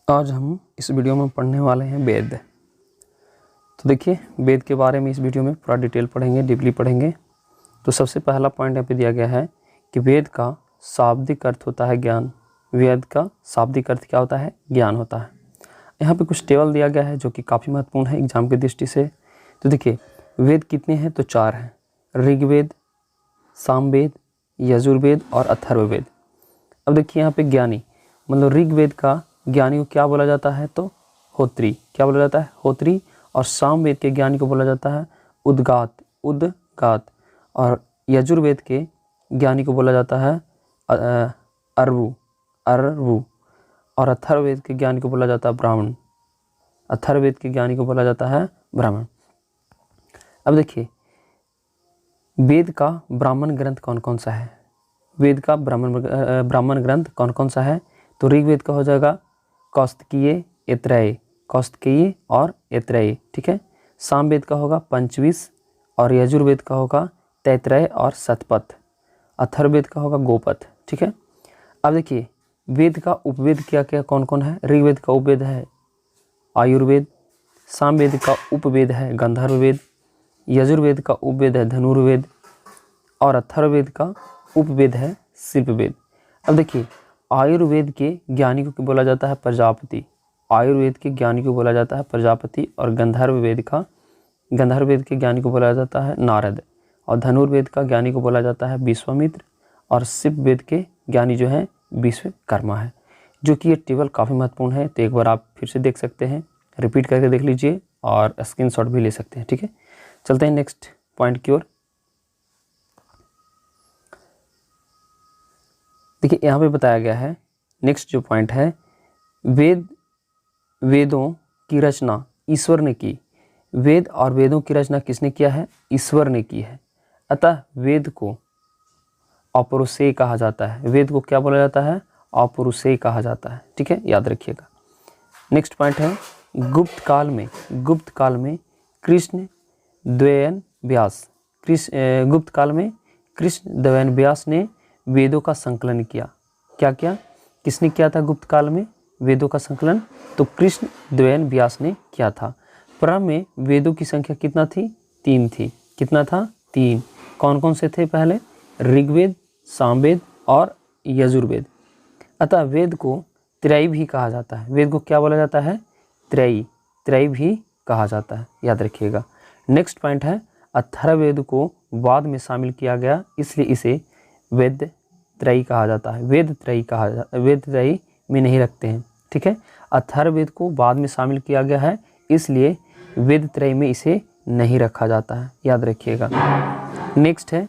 आज हम इस वीडियो में पढ़ने वाले हैं वेद। तो देखिए, वेद के बारे में इस वीडियो में पूरा डिटेल पढ़ेंगे, डीपली पढ़ेंगे। तो सबसे पहला पॉइंट यहाँ पे दिया गया है कि वेद का शाब्दिक अर्थ होता है ज्ञान। वेद का शाब्दिक अर्थ क्या होता है? ज्ञान होता है। यहाँ पे कुछ टेबल दिया गया है जो कि काफ़ी महत्वपूर्ण है एग्जाम की दृष्टि से। तो देखिए, वेद कितने हैं? तो 4 हैं। ऋग्वेद, सामवेद, यजुर्वेद और अथर्ववेद। अब देखिए यहाँ पे ज्ञानी, मतलब ऋग्वेद का ज्ञानी को क्या बोला जाता है? तो होत्री। क्या बोला जाता है? होत्री। और सामवेद के ज्ञानी को बोला जाता है उदगात। और यजुर्वेद के ज्ञानी को बोला जाता है अरवु। और अथर्ववेद के ज्ञानी को बोला जाता है ब्राह्मण। अथर्ववेद के ज्ञानी को बोला जाता है ब्राह्मण। अब देखिए, वेद का ब्राह्मण ग्रंथ कौन कौन सा है? वेद का ब्राह्मण ग्रंथ कौन कौन सा है? तो ऋग्वेद का हो जाएगा कौस्तकीय, और ऐत्रेय, ठीक है। सामवेद का होगा पंचविश, और यजुर्वेद का होगा तैत्रेय और शतपथ। अथर्ववेद का होगा गोपथ, ठीक है। अब देखिए, वेद का उपवेद क्या क्या कौन कौन है? ऋग्वेद का उपवेद है आयुर्वेद, सामवेद का उपवेद है गंधर्ववेद, यजुर्वेद का उपवेद है धनुर्वेद, और अथर्ववेद का उपवेद है शिल्पवेद। अब देखिए, आयुर्वेद के ज्ञानी को बोला जाता है प्रजापति। आयुर्वेद के ज्ञानी को बोला जाता है प्रजापति। और गंधर्ववेद के ज्ञानी को बोला जाता है नारद। और धनुर्वेद का ज्ञानी को बोला जाता है विश्वामित्र। और शिल्पवेद के ज्ञानी जो है विश्वकर्मा है। जो कि ये टेबल काफ़ी महत्वपूर्ण है, तो एक बार आप फिर से देख सकते हैं, रिपीट करके देख लीजिए और स्क्रीनशॉट भी ले सकते हैं, ठीक है। चलते हैं नेक्स्ट पॉइंट की ओर। देखिए, यहाँ पे बताया गया है, नेक्स्ट जो पॉइंट है, वेदों की रचना ईश्वर ने की। वेद और वेदों की रचना किसने किया है? ईश्वर ने की है। अतः वेद को अपौरुषेय कहा जाता है। वेद को क्या बोला जाता है? अपौरुषेय कहा जाता है, ठीक है, याद रखिएगा। नेक्स्ट पॉइंट है, गुप्त काल में कृष्ण द्वैन व्यास ने वेदों का संकलन किया। क्या किया? किसने किया था गुप्त काल में वेदों का संकलन? तो कृष्ण द्वैन व्यास ने किया था। प्रारंभ में वेदों की संख्या कितना थी? 3 थी। कितना था? 3। कौन कौन से थे? पहले ऋग्वेद, सामवेद और यजुर्वेद। अतः वेद को त्रयी भी कहा जाता है। वेद को क्या बोला जाता है? त्रयी भी कहा जाता है, याद रखिएगा। नेक्स्ट पॉइंट है, अथर्ववेद को बाद में शामिल किया गया, इसलिए इसे वेद त्रयी कहा जाता है। वेद त्रयी में नहीं रखते हैं, ठीक है। अथर्ववेद को बाद में शामिल किया गया है, इसलिए वेद त्रयी में इसे नहीं रखा जाता है, याद रखिएगा। नेक्स्ट है,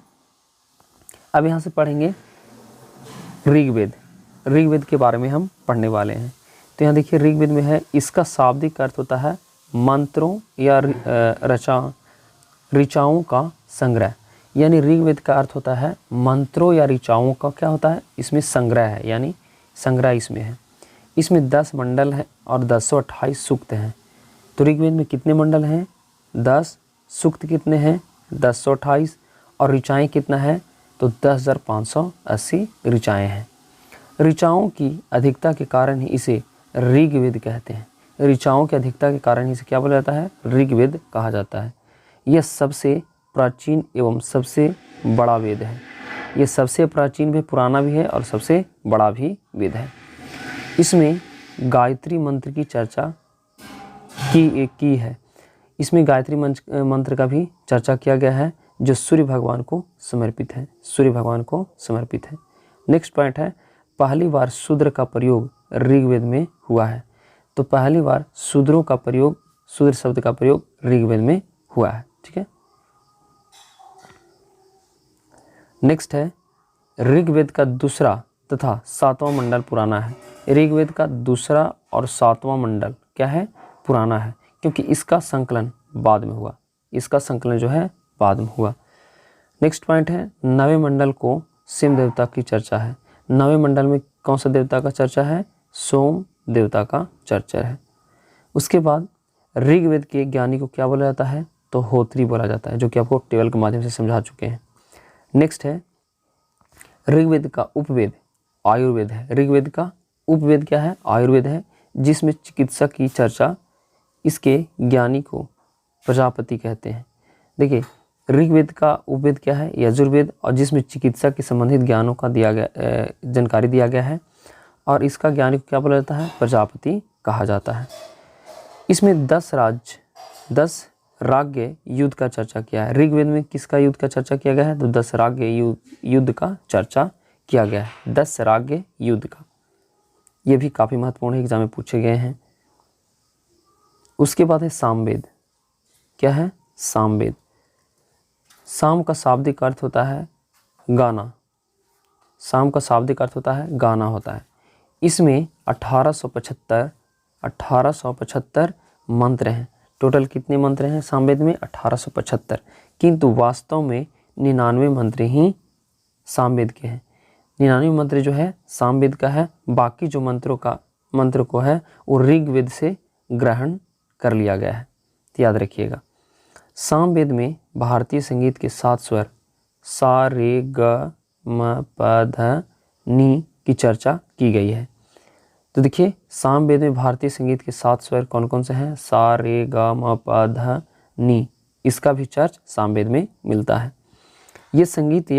अब यहाँ से पढ़ेंगे ऋग्वेद के बारे में हम पढ़ने वाले हैं। तो यहाँ देखिए, ऋग्वेद में है, इसका शाब्दिक अर्थ होता है मंत्रों या ऋचाओं का संग्रह। यानी ऋग्वेद का अर्थ होता है मंत्रों या ऋचाओं का क्या होता है? इसमें संग्रह है, यानी संग्रह इसमें है। इसमें 10 मंडल हैं और 1028 सूक्त हैं। तो ऋग्वेद में कितने मंडल हैं? 10। सूक्त कितने हैं? 1028। और ऋचाएँ कितना है? तो 10,580 ऋचाएँ हैं। ऋचाओं की अधिकता के कारण ही इसे ऋग्वेद कहते हैं। ऋचाओं की अधिकता के कारण इसे क्या बोला जाता है? ऋग्वेद कहा जाता है। यह सबसे प्राचीन एवं सबसे बड़ा वेद है। यह सबसे प्राचीन भी, पुराना भी है और सबसे बड़ा भी वेद है। इसमें गायत्री मंत्र की चर्चा की है। इसमें गायत्री मंत्र का भी चर्चा किया गया है, जो सूर्य भगवान को समर्पित है। नेक्स्ट पॉइंट है, पहली बार शूद्र का प्रयोग ऋग्वेद में हुआ है। तो पहली बार शूद्र शब्द का प्रयोग ऋग्वेद में हुआ है, ठीक है। नेक्स्ट है, ऋग्वेद का दूसरा तथा 7वां मंडल पुराना है। ऋग्वेद का दूसरा और 7वां मंडल क्या है? पुराना है, क्योंकि इसका संकलन बाद में हुआ। नेक्स्ट पॉइंट है, 9वें मंडल को सोम देवता की चर्चा है। 9वें मंडल में कौन सा देवता का चर्चा है? सोम देवता का चर्चा है। उसके बाद ऋग्वेद के ज्ञानी को क्या बोला जाता है? तो होत्री बोला जाता है, जो कि आपको टेबल के माध्यम से समझा चुके हैं। नेक्स्ट है, ऋग्वेद का उपवेद आयुर्वेद है। ऋग्वेद का उपवेद क्या है? आयुर्वेद है। जिसमें चिकित्सा की चर्चा, इसके ज्ञानी को प्रजापति कहते हैं। देखिए ऋग्वेद का उपवेद क्या है? यजुर्वेद, और जिसमें चिकित्सा के संबंधित ज्ञानों का दिया गया जानकारी दिया गया है, और इसका ज्ञानी को क्या बोला जाता है? प्रजापति कहा जाता है। इसमें 10 राज्य युद्ध का चर्चा किया है। ऋग्वेद में किसका युद्ध का चर्चा किया गया है? तो 10 राज्य युद्ध का चर्चा किया गया है, 10 राज्य युद्ध का। ये भी काफ़ी महत्वपूर्ण है, एग्जाम में पूछे गए हैं। उसके बाद है सामवेद। क्या है? सामवेद। साम का शाब्दिक अर्थ होता है गाना। साम का शाब्दिक अर्थ होता है गाना होता है। इसमें 1875 मंत्र हैं। टोटल कितने मंत्र हैं सामवेद में? 1875, किंतु वास्तव में 99 मंत्र ही सामवेद के हैं। 99 मंत्र जो है सामवेद का है। बाकी जो मंत्र को है वो ऋग्वेद से ग्रहण कर लिया गया है, तो याद रखिएगा। सामवेद में भारतीय संगीत के 7 स्वर सा रे ग म प ध नी की चर्चा की गई है। तो देखिए सामवेद में भारतीय संगीत के 7 स्वर कौन कौन से हैं? सा रे ग म प ध नी। इसका भी चर्च सामवेद में मिलता है। ये संगीत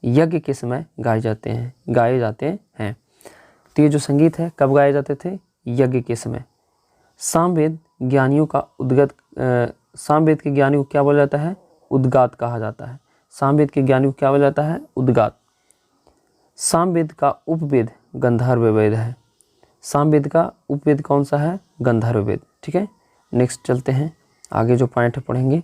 यज्ञ के समय गाए जाते हैं। तो ये जो संगीत है कब गाए जाते थे? यज्ञ के समय। सामवेद के ज्ञानी को क्या बोला जाता है? उद्गात कहा जाता है। सामवेद के ज्ञानी को क्या बोला जाता है? उद्गात। सामवेद का उपवेद गंधर्व वेद है। सामवेद का उपवेद कौन सा है? गंधर्व वेद। ठीक है, नेक्स्ट चलते हैं, आगे जो पॉइंट पढ़ेंगे।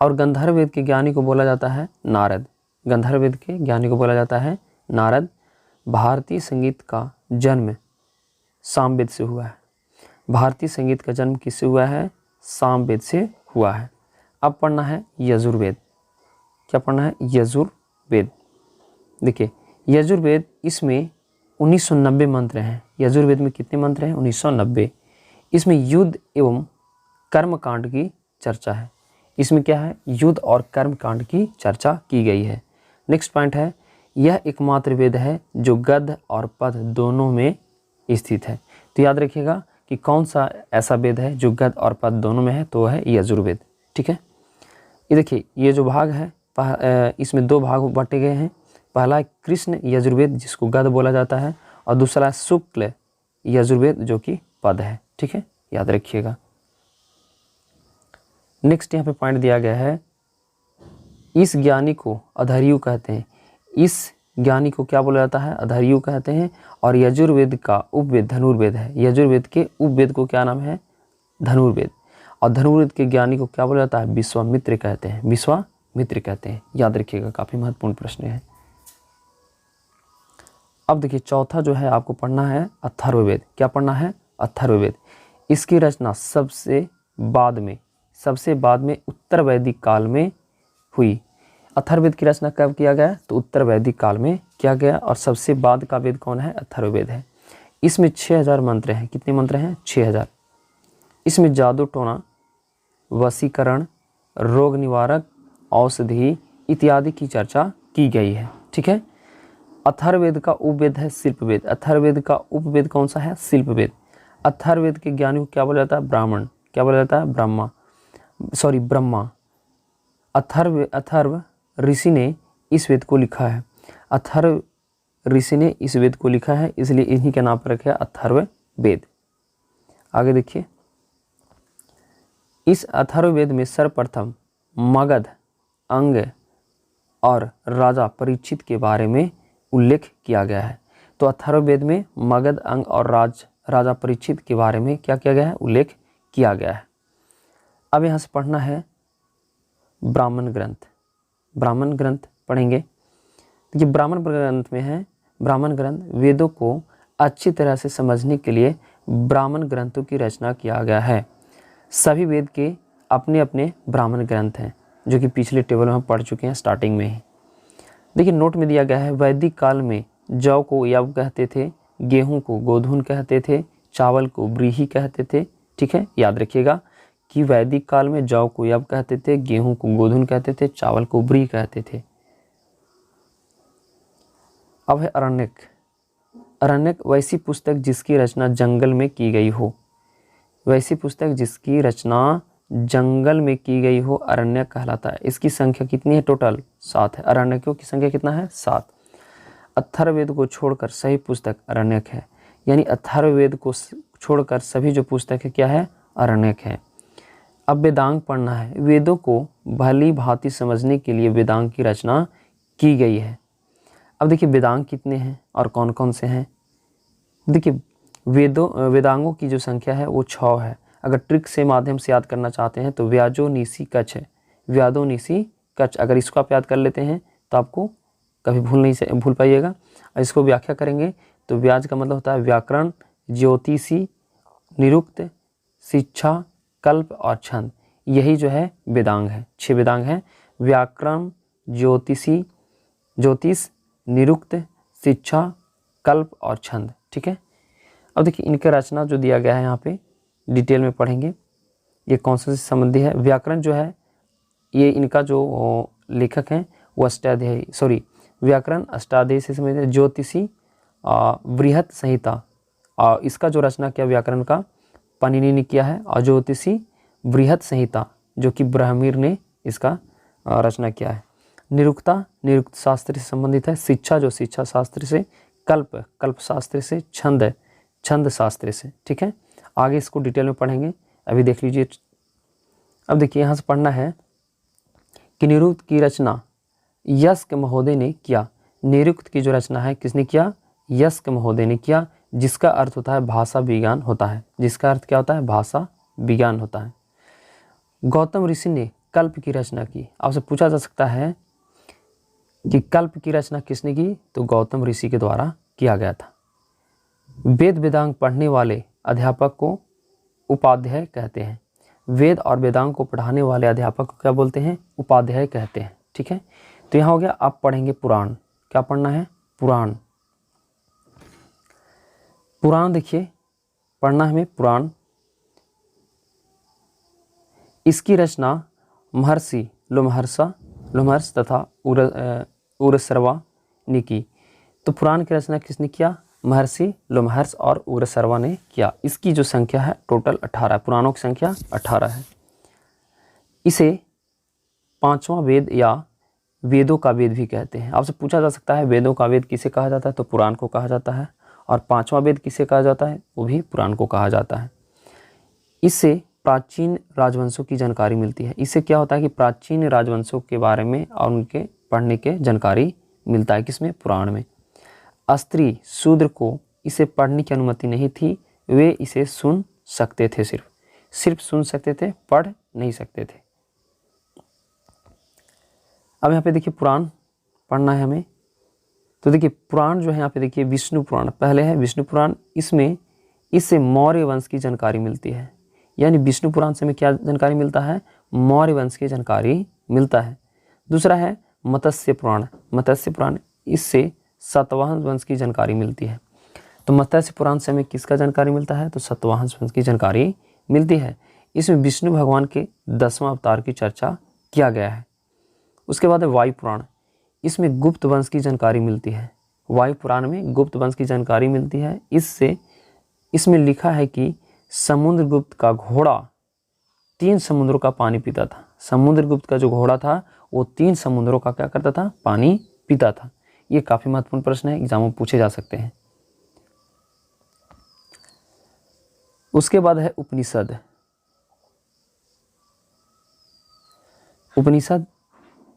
और गंधर्व वेद के ज्ञानी को बोला जाता है नारद। गंधर्व वेद के ज्ञानी को बोला जाता है नारद। भारतीय संगीत का जन्म सामवेद से हुआ है। भारतीय संगीत का जन्म किससे हुआ है? सामवेद से हुआ है। अब पढ़ना है यजुर्वेद। क्या पढ़ना है? यजुर्वेद। देखिए यजुर्वेद, इसमें 1990 मंत्र हैं। यजुर्वेद में कितने मंत्र हैं? 1990। इसमें युद्ध एवं कर्मकांड की चर्चा है। इसमें क्या है? युद्ध और कर्मकांड की चर्चा की गई है। नेक्स्ट पॉइंट है, यह एकमात्र वेद है जो गद्य और पद्य दोनों में स्थित है। तो याद रखिएगा कि कौन सा ऐसा वेद है जो गद्य और पद्य दोनों में है, तो है यजुर्वेद। ठीक है, ये देखिए ये जो भाग है इसमें 2 भाग बांटे गए हैं। पहला है कृष्ण यजुर्वेद जिसको गद्य बोला जाता है, और दूसरा है शुक्ल यजुर्वेद जो कि पद है। ठीक है, याद रखिएगा। नेक्स्ट यहाँ पे पॉइंट दिया गया है, इस ज्ञानी को अधर्यु कहते हैं। इस ज्ञानी को क्या बोला जाता है? अधर्यु कहते हैं। और यजुर्वेद का उपवेद धनुर्वेद है। यजुर्वेद के उपवेद को क्या नाम है? धनुर्वेद। और धनुर्वेद के ज्ञानी को क्या बोला जाता है? विश्वामित्र कहते हैं। विश्वामित्र कहते हैं, याद रखिएगा, काफी महत्वपूर्ण प्रश्न है। अब देखिए चौथा जो है आपको पढ़ना है अथर्ववेद। क्या पढ़ना है? अथर्ववेद। इसकी रचना सबसे बाद में उत्तर वैदिक काल में हुई। अथर्ववेद की रचना कब किया गया? तो उत्तर वैदिक काल में किया गया। और सबसे बाद का वेद कौन है? अथर्ववेद है। इसमें 6000 मंत्र हैं। कितने मंत्र हैं? 6000। इसमें जादू टोना, वशीकरण, रोग निवारक, औषधि इत्यादि की चर्चा की गई है। ठीक है, अथर्ववेद का उपवेद है शिल्पवेद। अथर्ववेद का उपवेद कौन सा है? शिल्पवेद। अथर्ववेद के ज्ञानी को क्या बोला जाता है? ब्राह्मण। क्या बोला जाता है? ब्रह्मा। अथर्व ऋषि ने इस वेद को लिखा है। अथर्व ऋषि ने इस वेद को लिखा है, इसलिए इन्हीं के नाम पर रखा अथर्ववेद। आगे देखिए, इस अथर्ववेद में सर्वप्रथम मगध, अंग और राजा परीक्षित के बारे में उल्लेख किया गया है। तो अथर्ववेद में मगध, अंग और राजा परीक्षित के बारे में क्या किया गया है? उल्लेख किया गया है। अब यहाँ से पढ़ना है ब्राह्मण ग्रंथ। ब्राह्मण ग्रंथ पढ़ेंगे। देखिए ब्राह्मण ग्रंथ में है, ब्राह्मण ग्रंथ वेदों को अच्छी तरह से समझने के लिए ब्राह्मण ग्रंथों की रचना किया गया है। सभी वेद के अपने अपने ब्राह्मण ग्रंथ हैं, जो कि पिछले टेबल में हम पढ़ चुके हैं स्टार्टिंग में ही। देखिए नोट में दिया गया है, वैदिक काल में जौ को यव कहते थे, गेहूं को गोधून कहते थे, चावल को व्रीहि कहते थे। ठीक है, याद रखिएगा कि वैदिक काल में जौ को यव कहते थे, गेहूं को गोधून कहते थे, चावल को व्रीहि कहते थे। अब है अरण्यक। अरण्यक वैसी पुस्तक जिसकी रचना जंगल में की गई हो। वैसी पुस्तक जिसकी रचना जंगल में की गई हो अरण्यक कहलाता है। इसकी संख्या कितनी है? टोटल 7 है। अरण्यकों की संख्या कितना है? 7। अथर्ववेद को छोड़कर सही पुस्तक अरण्यक है, यानी अथर्ववेद को छोड़कर सभी जो पुस्तक है क्या है? अरण्यक है। अब वेदांग पढ़ना है। वेदों को भली भांति समझने के लिए वेदांग की रचना की गई है। अब देखिए वेदांग कितने हैं और कौन कौन से हैं। देखिए वेदांगों की जो संख्या है वो 6 है। अगर ट्रिक से माध्यम से याद करना चाहते हैं तो व्याजो निसी कच है। व्यादो निसी कच, अगर इसको आप याद कर लेते हैं तो आपको कभी भूल पाइएगा। इसको व्याख्या करेंगे तो व्याज का मतलब होता है व्याकरण, ज्योतिषी, निरुक्त, शिक्षा, कल्प और छंद। यही जो है वेदांग है। 6 वेदांग हैं। व्याकरण, ज्योतिषी, ज्योतिष, निरुक्त, शिक्षा, कल्प और छंद। ठीक है। अब देखिए इनका रचना जो दिया गया है यहाँ पे डिटेल में पढ़ेंगे। ये कौन से संबंधी है? व्याकरण जो है ये इनका जो लेखक हैं वो व्याकरण अष्टाध्यायी से संबंधित। ज्योतिषी बृहत संहिता, इसका जो रचना किया व्याकरण का पाणिनि ने किया है। और ज्योतिषी बृहत संहिता जो कि ब्राह्मीर ने इसका रचना किया है। निरुक्ता निरुक्त शास्त्र से संबंधित है। शिक्षा जो शिक्षा शास्त्र से, कल्प कल्प शास्त्र से, छंद छंद शास्त्र से। ठीक है। आगे इसको डिटेल में पढ़ेंगे, अभी देख लीजिए। अब देखिए यहाँ से पढ़ना है कि निरुक्त की रचना यस्क महोदय ने किया। निरुक्त की जो रचना है किसने किया? यस्क महोदय ने किया, जिसका अर्थ होता है भाषा विज्ञान होता है। जिसका अर्थ क्या होता है? भाषा विज्ञान होता है। गौतम ऋषि ने कल्प की रचना की। आपसे पूछा जा सकता है कि कल्प की रचना किसने की? तो गौतम ऋषि के द्वारा किया गया था। वेद वेदांग पढ़ने वाले अध्यापक को उपाध्याय कहते हैं। वेद और वेदांग को पढ़ाने वाले अध्यापक को क्या बोलते हैं? उपाध्याय कहते हैं। ठीक है। तो यहाँ हो गया। आप पढ़ेंगे पुराण। क्या पढ़ना है? पुराण। पुराण देखिए पढ़ना है हमें पुराण। इसकी रचना महर्षि लोमहर्ष तथा उरसर्वा ने की। तो पुराण की रचना किसने किया? महर्षि लोमहर्ष और उरसर्वा ने किया। इसकी जो संख्या है टोटल 18 है। पुराणों की संख्या 18 है। इसे 5वां वेद या वेदों का वेद भी कहते हैं। आपसे पूछा जा सकता है वेदों का वेद किसे कहा जाता है? तो पुराण को कहा जाता है। और 5वां वेद किसे कहा जाता है? वो भी पुराण को कहा जाता है। इससे प्राचीन राजवंशों की जानकारी मिलती है। इससे क्या होता है कि प्राचीन राजवंशों के बारे में और उनके पढ़ने के जानकारी मिलता है। किसमें? पुराण में। स्त्री शूद्र को इसे पढ़ने की अनुमति नहीं थी। वे इसे सुन सकते थे, सिर्फ सुन सकते थे, पढ़ नहीं सकते थे। अब यहाँ पे देखिए पुराण पढ़ना है हमें। तो देखिए पुराण जो है यहाँ पे देखिए विष्णु पुराण पहले है। विष्णु पुराण इससे मौर्य वंश की जानकारी मिलती है। यानी विष्णु पुराण से हमें क्या जानकारी मिलता है? मौर्य वंश की जानकारी मिलता है। दूसरा है मत्स्य पुराण। मत्स्य पुराण इससे सातवाहन वंश की जानकारी मिलती है। तो मत्स्य पुराण से हमें किसका जानकारी मिलता है? तो सातवाहन वंश की जानकारी मिलती है। इसमें विष्णु भगवान के 10वां अवतार की चर्चा किया गया है। उसके बाद है वायु पुराण। इसमें गुप्त वंश की जानकारी मिलती है। वायु पुराण में गुप्त वंश की जानकारी मिलती है। इसमें लिखा है कि समुद्रगुप्त का घोड़ा 3 समुद्रों का पानी पीता था। समुद्रगुप्त का जो घोड़ा था वो 3 समुद्रों का क्या करता था? पानी पीता था। ये काफी महत्वपूर्ण प्रश्न है, एग्जाम में पूछे जा सकते हैं। उसके बाद है उपनिषद। उपनिषद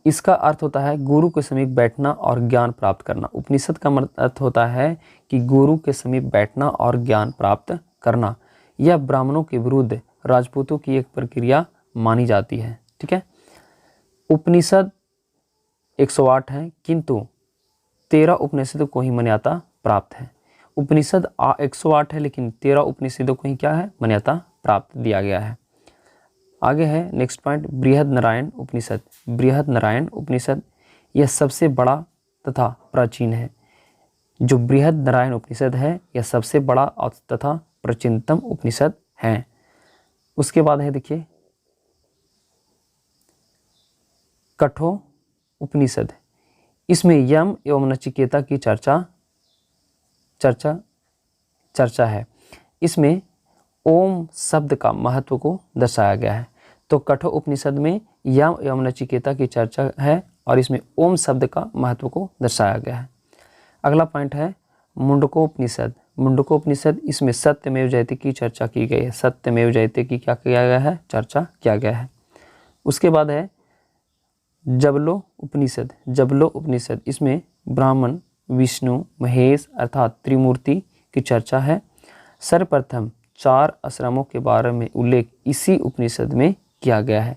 इसका अर्थ होता है गुरु के समीप बैठना और ज्ञान प्राप्त करना। उपनिषद का अर्थ होता है कि गुरु के समीप बैठना और ज्ञान प्राप्त करना। यह ब्राह्मणों के विरुद्ध राजपूतों की एक प्रक्रिया मानी जाती है। ठीक है। उपनिषद 108 है, किंतु 13 उपनिषदों को ही मान्यता प्राप्त है। उपनिषद 108 है लेकिन 13 उपनिषदों को ही क्या है? मान्यता प्राप्त दिया गया है। आगे है नेक्स्ट पॉइंट बृहद नारायण उपनिषद। बृहद नारायण उपनिषद यह सबसे बड़ा तथा प्राचीन है। जो बृहद नारायण उपनिषद है यह सबसे बड़ा तथा प्राचीनतम उपनिषद है। उसके बाद है देखिए कठोर उपनिषद। इसमें यम एवं नचिकेता की चर्चा चर्चा है। इसमें ओम शब्द का महत्व को दर्शाया गया है। तो कठोर उपनिषद में यम एवं नचिकेता की चर्चा है और इसमें ओम शब्द का महत्व को दर्शाया गया है। अगला पॉइंट है मुंडकोपनिषद। मुंडकोपनिषद, इसमें सत्यमेव जयते की चर्चा की गई है। सत्यमेव जयते की क्या किया गया है? चर्चा किया गया है। उसके बाद है जबलो उपनिषद। जबलो उपनिषद, इसमें ब्राह्मण, विष्णु, महेश अर्थात त्रिमूर्ति की चर्चा है। सर्वप्रथम 4 आश्रमों के बारे में उल्लेख इसी उपनिषद में किया गया है।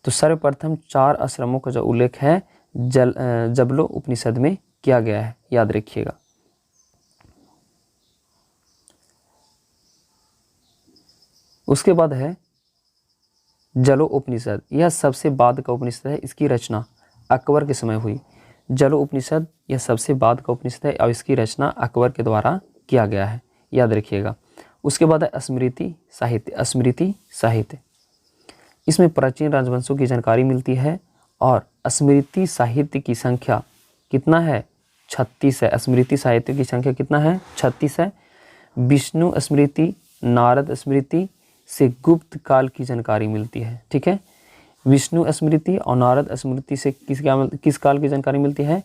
तो सर्वप्रथम 4 आश्रमों का जो उल्लेख है जबलो उपनिषद में किया गया है, याद रखिएगा। उसके बाद है जलो उपनिषद। यह सबसे बाद का उपनिषद है। इसकी रचना अकबर के समय हुई। जलो उपनिषद यह सबसे बाद का उपनिषद है और इसकी रचना अकबर के द्वारा किया गया है, याद रखिएगा। उसके बाद है स्मृति साहित्य। स्मृति साहित्य, इसमें प्राचीन राजवंशों की जानकारी मिलती है और स्मृति साहित्य की संख्या कितना है? 36 है। स्मृति साहित्य की संख्या कितना है? 36 है। विष्णु स्मृति, नारद स्मृति से गुप्त काल की जानकारी मिलती है। ठीक है, विष्णु स्मृति और नारद स्मृति से किस काल की जानकारी मिलती है?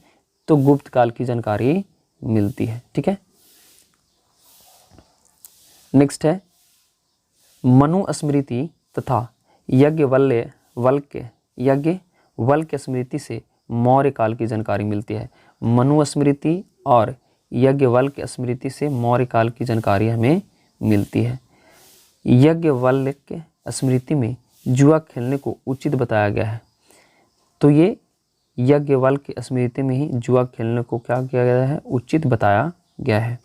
तो गुप्त काल की जानकारी मिलती है। ठीक है, नेक्स्ट है मनु स्मृति तथा यज्ञवल्क्य स्मृति से मौर्य काल की जानकारी मिलती है। मनु स्मृति और यज्ञवल्क्य स्मृति से मौर्य काल की जानकारी हमें मिलती है। यज्ञवल्क्य स्मृति में जुआ खेलने को उचित बताया गया है। तो ये यज्ञवल्क्य स्मृति में ही जुआ खेलने को क्या किया गया है? उचित बताया गया है।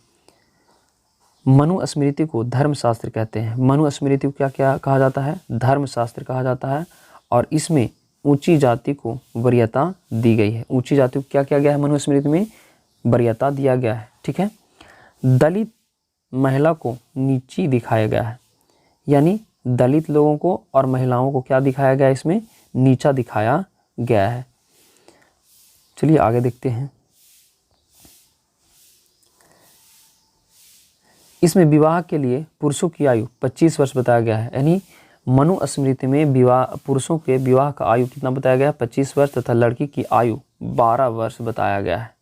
मनु स्मृति को धर्मशास्त्र कहते हैं। मनु स्मृति को क्या क्या कहा जाता है? धर्मशास्त्र कहा जाता है और इसमें ऊंची जाति को वरीयता दी गई है। ऊंची जाति को क्या किया गया है? मनु स्मृति में वरीयता दिया गया है। ठीक है, दलित महिला को नीची दिखाया गया है, यानी दलित लोगों को और महिलाओं को क्या दिखाया गया है? इसमें नीचा दिखाया गया है। चलिए आगे देखते हैं। इसमें विवाह के लिए पुरुषों की आयु 25 वर्ष बताया गया है, यानी मनु स्मृति में पुरुषों के विवाह का आयु कितना बताया गया है? 25 वर्ष तथा लड़की की आयु 12 वर्ष बताया गया है।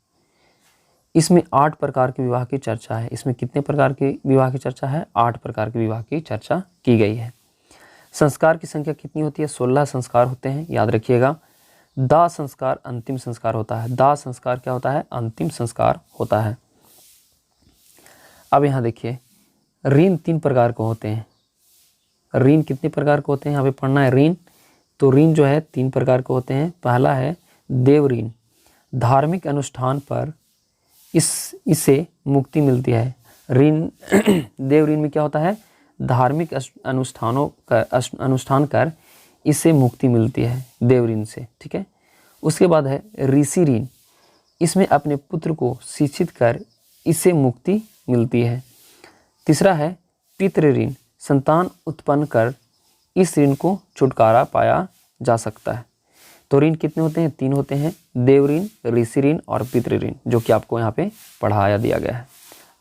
इसमें 8 प्रकार के विवाह की चर्चा है। इसमें कितने प्रकार के विवाह की चर्चा है? 8 प्रकार के विवाह की चर्चा की गई है। संस्कार की संख्या कितनी होती है? 16 संस्कार होते हैं, याद रखिएगा। दाह संस्कार अंतिम संस्कार होता है। दाह संस्कार क्या होता है? अंतिम संस्कार होता है। अब यहाँ देखिए, ऋण 3 प्रकार के होते हैं। ऋण कितने प्रकार के होते हैं? यहाँ पे पढ़ना है ऋण। तो ऋण जो है 3 प्रकार के होते हैं। पहला है देव ऋण। धार्मिक अनुष्ठान पर इससे मुक्ति मिलती है। ऋण देव ऋण में क्या होता है? धार्मिक अनुष्ठान कर इससे मुक्ति मिलती है, देव ऋण से। ठीक है, उसके बाद है ऋषि ऋण। इसमें अपने पुत्र को शिक्षित कर इससे मुक्ति मिलती है। तीसरा है पितृ ऋण। संतान उत्पन्न कर इस ऋण को छुटकारा पाया जा सकता है। तो ऋण कितने होते हैं? 3 होते हैं, देव ऋण, ऋषि ऋण और पितृ ऋण, जो कि आपको यहाँ पे पढ़ाया दिया गया है।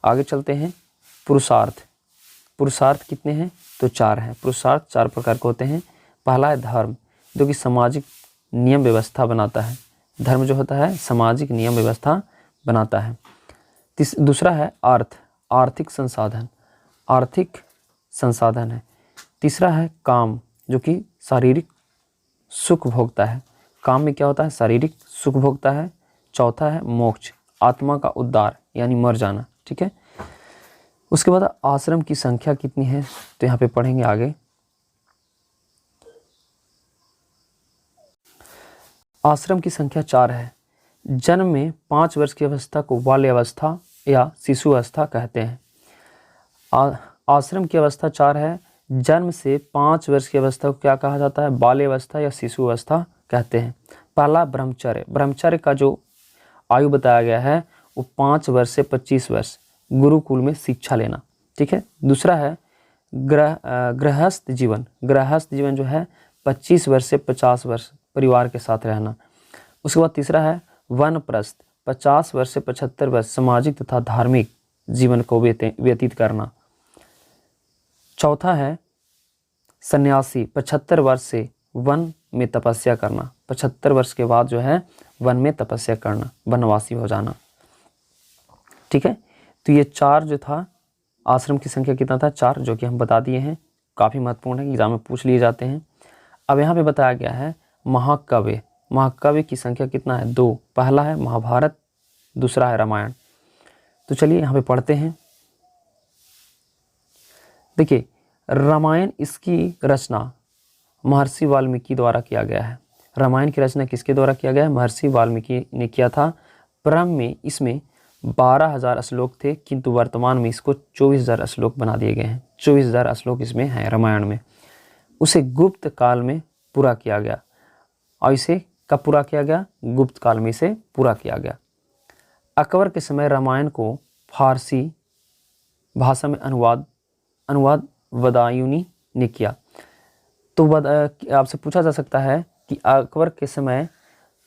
आगे चलते हैं। पुरुषार्थ। पुरुषार्थ कितने हैं? तो 4 हैं। पुरुषार्थ 4 प्रकार के होते हैं। पहला है धर्म, जो कि सामाजिक नियम व्यवस्था बनाता है। धर्म जो होता है सामाजिक नियम व्यवस्था बनाता है। दूसरा है अर्थ, आर्थिक संसाधन, आर्थिक संसाधन है। तीसरा है काम, जो कि शारीरिक सुख भोगता है। काम में क्या होता है? शारीरिक सुख भोगता है। चौथा है मोक्ष, आत्मा का उद्धार यानी मर जाना। ठीक है, उसके बाद आश्रम की संख्या कितनी है? तो यहाँ पे पढ़ेंगे आगे। आश्रम की संख्या 4 है। जन्म में 5 वर्ष की अवस्था को बाल्य अवस्था या शिशु अवस्था कहते हैं। आश्रम की अवस्था 4 है। जन्म से 5 वर्ष की अवस्था को क्या कहा जाता है? बाल्य अवस्था या शिशु अवस्था कहते हैं। पहला ब्रह्मचर्य। ब्रह्मचर्य का जो आयु बताया गया है वो 5 वर्ष से 25 वर्ष गुरुकुल में शिक्षा लेना। ठीक है, दूसरा है गृहस्थ जीवन। गृहस्थ जीवन जो है 25 वर्ष से 50 वर्ष परिवार के साथ रहना। उसके बाद तीसरा है वानप्रस्थ, 50 वर्ष से 75 वर्ष सामाजिक तथा धार्मिक जीवन को व्यतीत करना। चौथा है सन्यासी, 75 वर्ष से वन में तपस्या करना। 75 वर्ष के बाद जो है वन में तपस्या करना, वनवासी हो जाना। ठीक है, तो ये 4 जो था, आश्रम की संख्या कितना था, 4, जो कि हम बता दिए हैं, काफ़ी महत्वपूर्ण है, एग्जाम में पूछ लिए जाते हैं। अब यहाँ पे बताया गया है महाकाव्य। महाकाव्य की संख्या कितना है, 2। पहला है महाभारत, दूसरा है रामायण। तो चलिए यहाँ पे पढ़ते हैं। देखिए, रामायण, इसकी रचना महर्षि वाल्मीकि द्वारा किया गया है। रामायण की रचना किसके द्वारा किया गया है, महर्षि वाल्मीकि ने किया था। प्रारंभ में इसमें 12,000 श्लोक थे, किंतु वर्तमान में इसको 24,000 श्लोक बना दिए गए हैं। 24,000 श्लोक इसमें हैं रामायण में। उसे गुप्त काल में पूरा किया गया। और इसे कब पूरा किया गया, गुप्त काल में इसे पूरा किया गया। अकबर के समय रामायण को फारसी भाषा में अनुवाद बदायूनी ने किया। तो आपसे पूछा जा सकता है कि अकबर के समय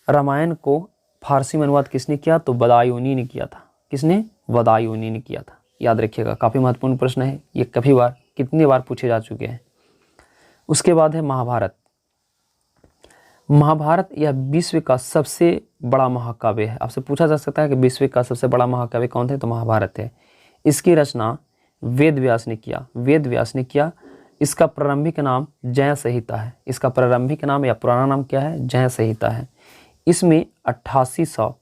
रामायण को फारसी में अनुवाद किसने किया, तो बदायूनी ने किया था। किसने, बदायूनी ने किया था। याद रखिएगा, काफ़ी महत्वपूर्ण प्रश्न है ये, कितनी बार पूछे जा चुके हैं। उसके बाद है महाभारत। महाभारत यह विश्व का सबसे बड़ा महाकाव्य है। आपसे पूछा जा सकता है कि विश्व का सबसे बड़ा महाकाव्य कौन है, तो महाभारत है। इसकी रचना वेद व्यास ने किया। इसका प्रारंभिक नाम जय संहिता है। इसका प्रारंभिक नाम या पुराना नाम क्या है, जय संहिता है। इसमें 8800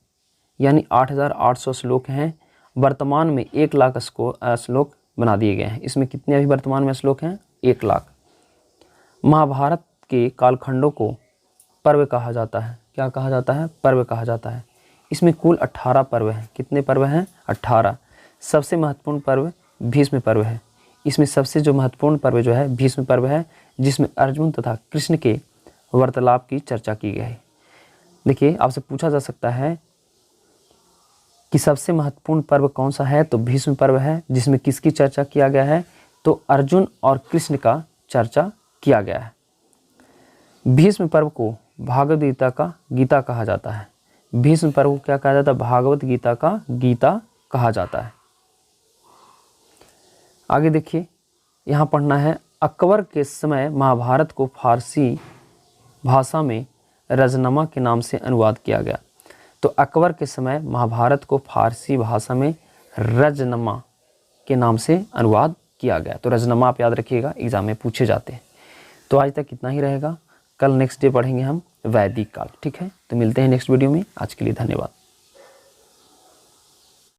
यानी 8,800 श्लोक हैं। वर्तमान में 1 लाख श्लोक बना दिए गए हैं। इसमें कितने अभी वर्तमान में श्लोक हैं, 1 लाख। महाभारत के कालखंडों को पर्व कहा जाता है। क्या कहा जाता है, पर्व कहा जाता है। इसमें कुल 18 पर्व हैं। कितने पर्व हैं, 18। सबसे महत्वपूर्ण पर्व भीष्म पर्व है। इसमें सबसे जो महत्वपूर्ण पर्व जो है भीष्म पर्व है, जिसमें अर्जुन तथा कृष्ण के वार्तालाप की चर्चा की गई है। देखिए, आपसे पूछा जा सकता है कि सबसे महत्वपूर्ण पर्व कौन सा है, तो भीष्म पर्व है, जिसमें किसकी चर्चा किया गया है, तो अर्जुन और कृष्ण का चर्चा किया गया है। भीष्म पर्व को भागवत गीता का गीता कहा जाता है। भीष्म पर्व को क्या कहा जाता है, भागवत गीता का गीता कहा जाता है। आगे देखिए, यहाँ पढ़ना है, अकबर के समय महाभारत को फारसी भाषा में रजनमा के नाम से अनुवाद किया गया। तो अकबर के समय महाभारत को फारसी भाषा में रजनमा के नाम से अनुवाद किया गया। तो रजनमा आप याद रखिएगा, एग्जाम में पूछे जाते हैं। तो आज तक इतना ही रहेगा। कल नेक्स्ट डे पढ़ेंगे हम वैदिक काल। ठीक है, तो मिलते हैं नेक्स्ट वीडियो में। आज के लिए धन्यवाद।